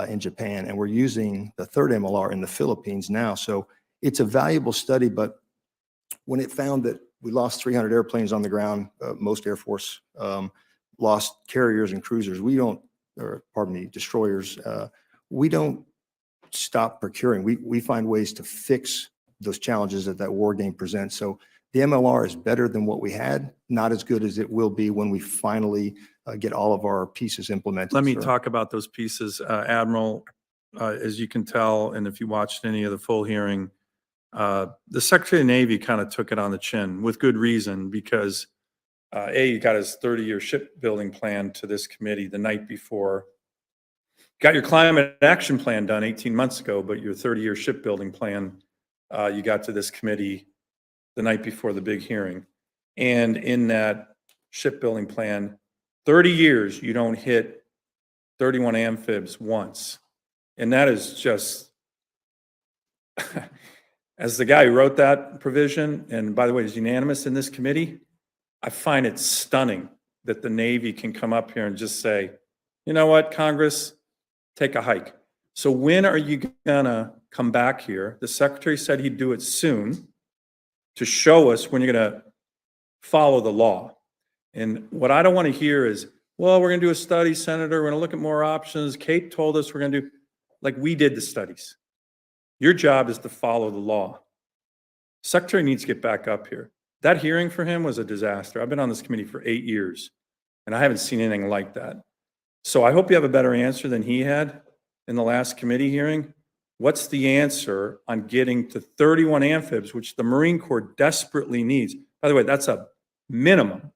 in Japan, and we're using the 3rd MLR in the Philippines now. So it's a valuable study, but when it found that we lost 300 airplanes on the ground, most Air Force lost carriers and cruisers, destroyers, we don't stop procuring. We find ways to fix those challenges that war game presents. So the MLR is better than what we had, not as good as it will be when we finally get all of our pieces implemented. Let me sir. talk about those pieces. Admiral, as you can tell, and if you watched any of the full hearing, the Secretary of the Navy kind of took it on the chin with good reason, because he got his 30-year shipbuilding plan to this committee the night before. Got your climate action plan done 18 months ago, but your 30-year shipbuilding plan, you got to this committee the night before the big hearing. And in that shipbuilding plan, 30 years, you don't hit 31 amphibs once. And that is just, as the guy who wrote that provision, and by the way, is unanimous in this committee, I find it stunning that the Navy can come up here and just say, you know what, Congress, take a hike. So when are you gonna come back here? The Secretary said he'd do it soon to show us when you're gonna follow the law. And what I don't want to hear is, well, we're gonna do a study, Senator, we're gonna look at more options. Kate told us we're gonna do, like we did the studies. Your job is to follow the law. Secretary needs to get back up here. That hearing for him was a disaster. I've been on this committee for 8 years, and I haven't seen anything like that. So I hope you have a better answer than he had in the last committee hearing. What's the answer on getting to 31 amphibs, which the Marine Corps desperately needs? By the way, that's a minimum.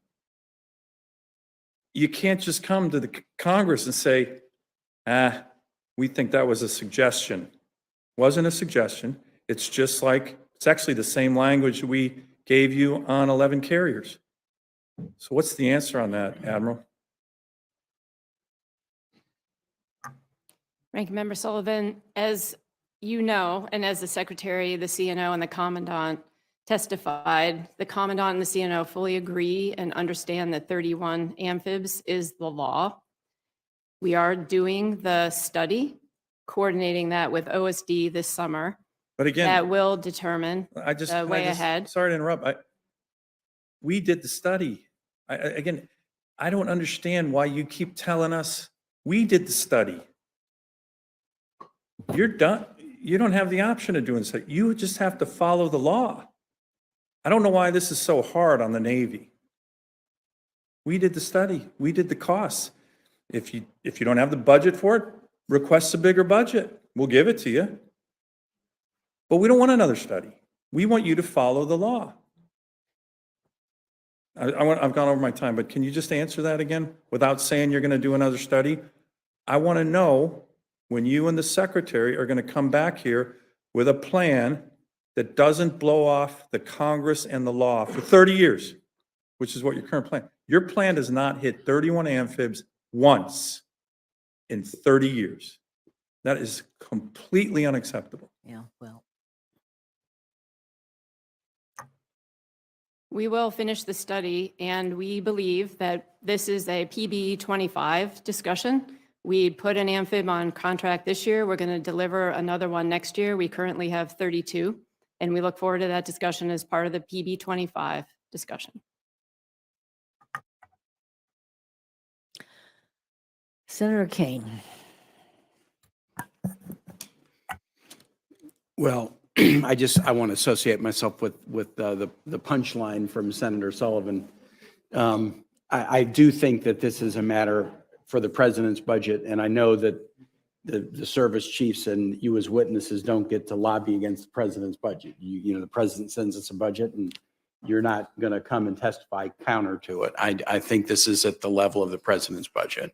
You can't just come to the Congress and say, we think that was a suggestion. Wasn't a suggestion. It's just like, it's actually the same language we gave you on 11 carriers. So what's the answer on that, Admiral? Ranking Member Sullivan, as you know, and as the Secretary, the CNO, and the Commandant testified, the Commandant and the CNO fully agree and understand that 31 amphibs is the law. We are doing the study, coordinating that with OSD this summer. But again, That will determine the way ahead. Sorry to interrupt. We did the study. Again, I don't understand why you keep telling us we did the study. You're done. You don't have the option of doing so. You just have to follow the law. I don't know why this is so hard on the Navy. We did the study. We did the costs. If you don't have the budget for it, request a bigger budget. We'll give it to you. But we don't want another study. We want you to follow the law. I've gone over my time, but can you just answer that again without saying you're going to do another study? I want to know when you and the Secretary are going to come back here with a plan that doesn't blow off the Congress and the law for 30 years, which is what your current plan. Your plan does not hit 31 amphibs once in 30 years. That is completely unacceptable. Yeah, well. We will finish the study, and we believe that this is a PB 25 discussion. We put an amphib on contract this year. We're going to deliver another one next year. We currently have 32, and we look forward to that discussion as part of the PB 25 discussion. Senator Kane. Well, I want to associate myself with the punchline from Senator Sullivan. I do think that this is a matter for the president's budget, and I know that the service chiefs and you as witnesses don't get to lobby against the president's budget. You know, the president sends us a budget, and you're not going to come and testify counter to it. I think this is at the level of the president's budget.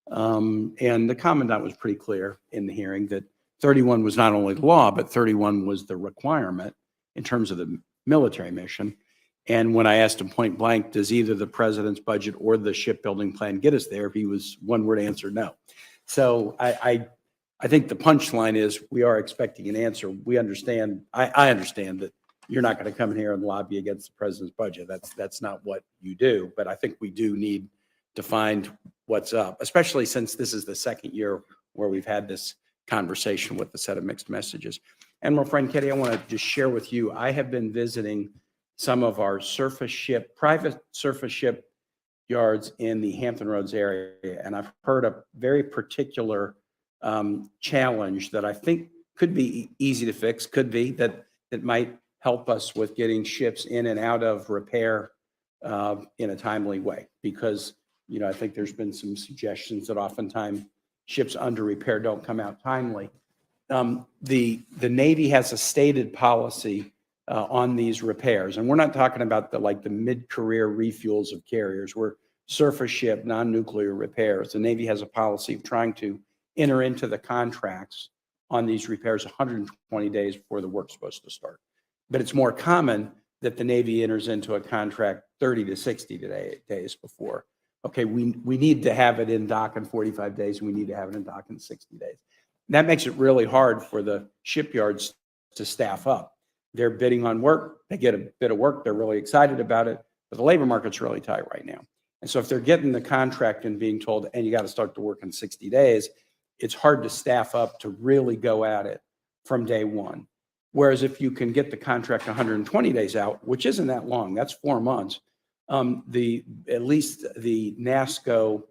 And the commandant was pretty clear in the hearing that 31 was not only the law, but 31 was the requirement in terms of the military mission. And when I asked him point blank, does either the president's budget or the shipbuilding plan get us there? He was one word answer, no. So I think the punchline is we are expecting an answer. We understand, I understand that you're not going to come in here and lobby against the president's budget. That's not what you do. But I think we do need to find what's up, especially since this is the second year where we've had this conversation with a set of mixed messages. And my friend Katie, I want to just share with you, I have been visiting some of our private surface ship yards in the Hampton Roads area, and I've heard a very particular challenge that I think could be easy to fix, could be that might help us with getting ships in and out of repair in a timely way. Because, I think there's been some suggestions that oftentimes ships under repair don't come out timely. The Navy has a stated policy on these repairs, and we're not talking about the mid-career refuels of carriers. We're surface ship, non-nuclear repairs. The Navy has a policy of trying to enter into the contracts on these repairs 120 days before the work's supposed to start. But it's more common that the Navy enters into a contract 30 to 60 days before. Okay, we need to have it in dock in 45 days, and we need to have it in dock in 60 days. That makes it really hard for the shipyards to staff up. They're bidding on work, they get a bit of work, they're really excited about it, but the labor market's really tight right now. And so if they're getting the contract and being told, and you got to start the work in 60 days, it's hard to staff up to really go at it from day one. Whereas if you can get the contract 120 days out, which isn't that long, that's 4 months, at least the NASCO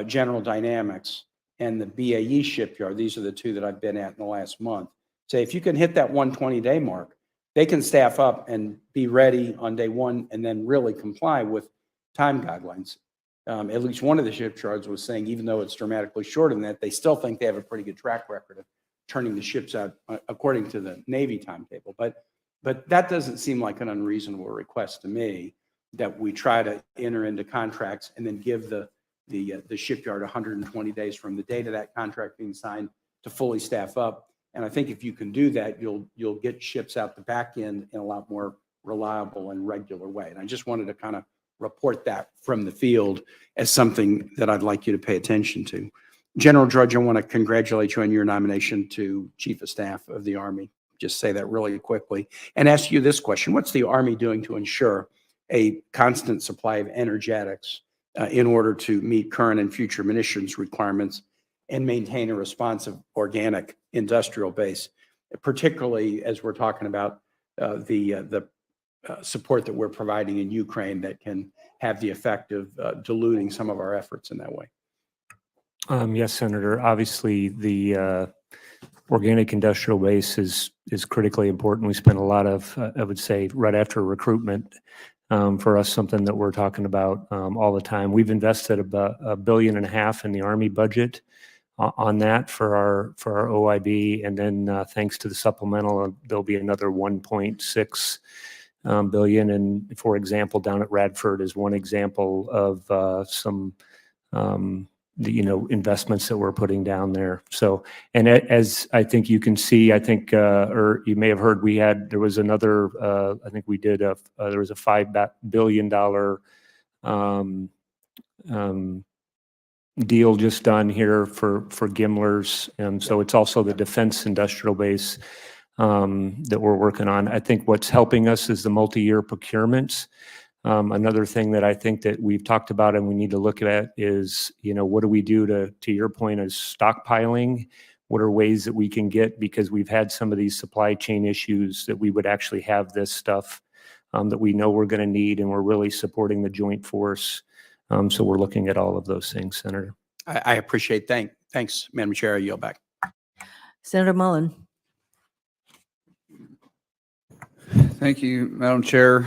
General Dynamics and the BAE shipyard, these are the two that I've been at in the last month, say if you can hit that 120-day mark, they can staff up and be ready on day one and then really comply with time guidelines. At least one of the shipyards was saying, even though it's dramatically shorter than that, they still think they have a pretty good track record of turning the ships out according to the Navy timetable. But that doesn't seem like an unreasonable request to me, that we try to enter into contracts and then give the shipyard 120 days from the date of that contract being signed to fully staff up. And I think if you can do that, you'll get ships out the back end in a lot more reliable and regular way. And I just wanted to kind of report that from the field as something that I'd like you to pay attention to. General Drudge, I want to congratulate you on your nomination to Chief of Staff of the Army. Just say that really quickly and ask you this question. What's the Army doing to ensure a constant supply of energetics in order to meet current and future munitions requirements and maintain a responsive organic industrial base, particularly as we're talking about the support that we're providing in Ukraine that can have the effect of diluting some of our efforts in that way? Yes, Senator. Obviously, the organic industrial base is critically important. We spend a lot of, I would say, right after recruitment, for us, something that we're talking about all the time. We've invested about $1.5 billion in the Army budget on that for our OIB, and then thanks to the supplemental, there'll be another 1.6 billion. And for example, down at Radford is one example of some investments that we're putting down there. So, and as I think you can see, I think, or you may have heard, there was another, I think we did there was a $5 billion deal just done here for Gimler's. And so it's also the defense industrial base that we're working on. I think what's helping us is the multi-year procurements. Another thing that I think that we've talked about and we need to look at is, what do we do to your point, is stockpiling? What are ways that we can get, because we've had some of these supply chain issues, that we would actually have this stuff that we know we're going to need, and we're really supporting the joint force. So we're looking at all of those things, Senator. I appreciate. Thanks, Madam Chair. I yield back. Senator Mullen. Thank you, Madam Chair.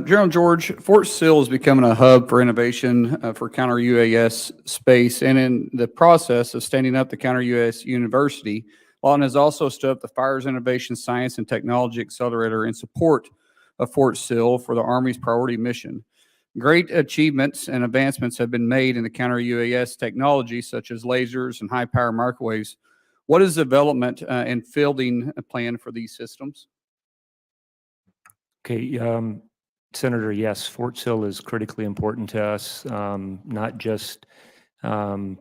General George, Fort Sill is becoming a hub for innovation for counter-UAS space, and in the process of standing up the counter-UAS university, Lawton has also stood up the Fires Innovation Science and Technology Accelerator in support of Fort Sill for the Army's priority mission. Great achievements and advancements have been made in the counter-UAS technology, such as lasers and high-power microwaves. What is the development and fielding plan for these systems? Okay, Senator, yes, Fort Sill is critically important to us, not just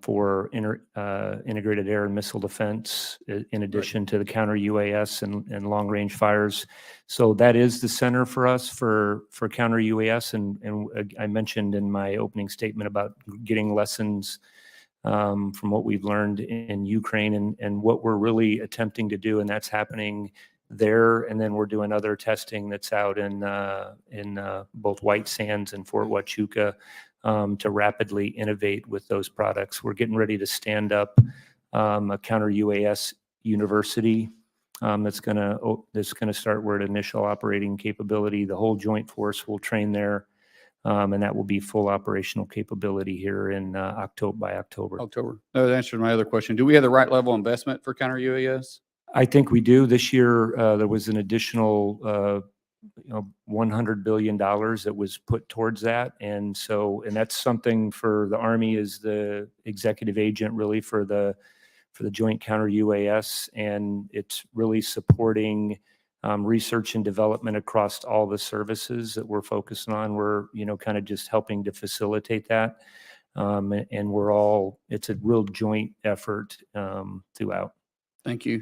for integrated air and missile defense, in addition to the counter UAS and long-range fires. So that is the center for us for counter UAS. And I mentioned in my opening statement about getting lessons from what we've learned in Ukraine and what we're really attempting to do, and that's happening there. And then we're doing other testing that's out in both White Sands and Fort Huachuca to rapidly innovate with those products. We're getting ready to stand up a counter UAS university that's going to start. We're at initial operating capability. The whole joint force will train there, and that will be full operational capability here in by October. October. That answered my other question. Do we have the right level of investment for counter UAS? I think we do. This year, there was an additional $100 billion that was put towards that. And that's something for the Army as the executive agent really for the Joint Counter UAS. And it's really supporting research and development across all the services that we're focusing on. We're, kind of just helping to facilitate that. And it's a real joint effort throughout. Thank you.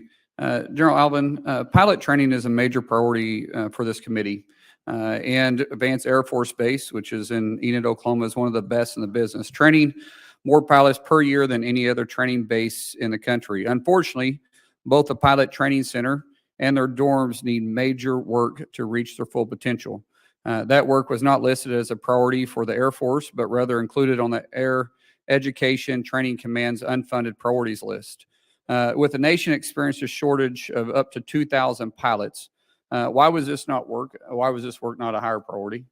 General Alvin, pilot training is a major priority for this committee. And Vance Air Force Base, which is in Enid, Oklahoma, is one of the best in the business, training more pilots per year than any other training base in the country. Unfortunately, both the pilot training center and their dorms need major work to reach their full potential. That work was not listed as a priority for the Air Force, but rather included on the Air Education Training Command's unfunded priorities list. With the nation experienced a shortage of up to 2,000 pilots, why was this work not a higher priority?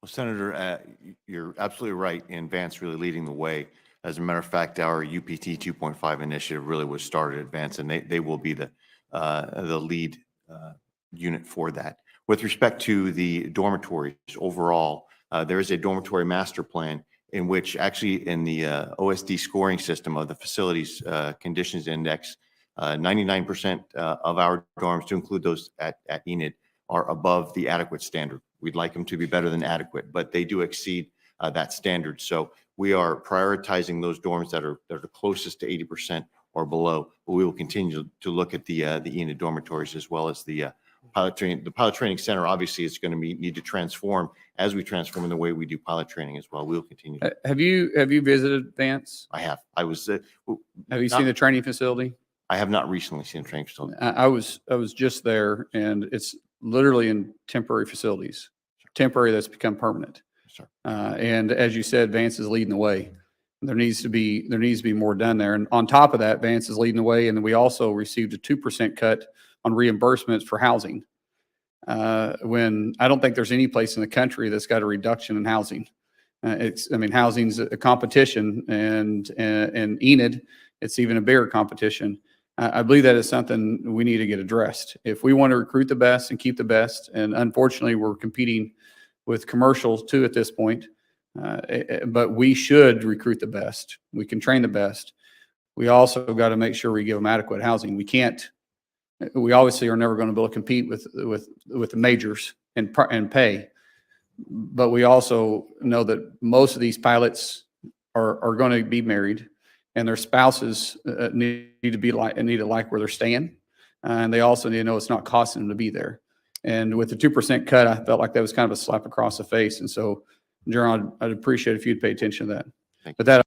Well, Senator, you're absolutely right in Vance really leading the way. As a matter of fact, our UPT 2.5 initiative really was started at Vance, and they will be the lead unit for that. With respect to the dormitories overall, there is a dormitory master plan in which actually in the OSD scoring system of the facilities conditions index, 99% of our dorms, to include those at Enid, are above the adequate standard. We'd like them to be better than adequate, but they do exceed that standard. So we are prioritizing those dorms that are closest to 80% or below. But we will continue to look at the Enid dormitories as well as the pilot training. The pilot training center obviously is going to need to transform as we transform in the way we do pilot training as well. We'll continue. Have you visited Vance? I have. I was. Have you seen the training facility? I have not recently seen a training facility. I was just there, and it's literally in temporary facilities, temporary that's become permanent. Sure. And as you said, Vance is leading the way. There needs to be more done there. And on top of that, Vance is leading the way. And then we also received a 2% cut on reimbursements for housing. When I don't think there's any place in the country that's got a reduction in housing. Housing's a competition, and Enid, it's even a bigger competition. I believe that is something we need to get addressed. If we want to recruit the best and keep the best, and unfortunately we're competing with commercials too at this point, but we should recruit the best. We can train the best. We also got to make sure we give them adequate housing. We obviously are never going to be able to compete with the majors and pay, but we also know that most of these pilots are going to be married, and their spouses need to like where they're staying, and they also need to know it's not costing them to be there. And with the 2% cut, I felt like that was kind of a slap across the face. And so, General, I'd appreciate if you'd pay attention to that. Thank you. But that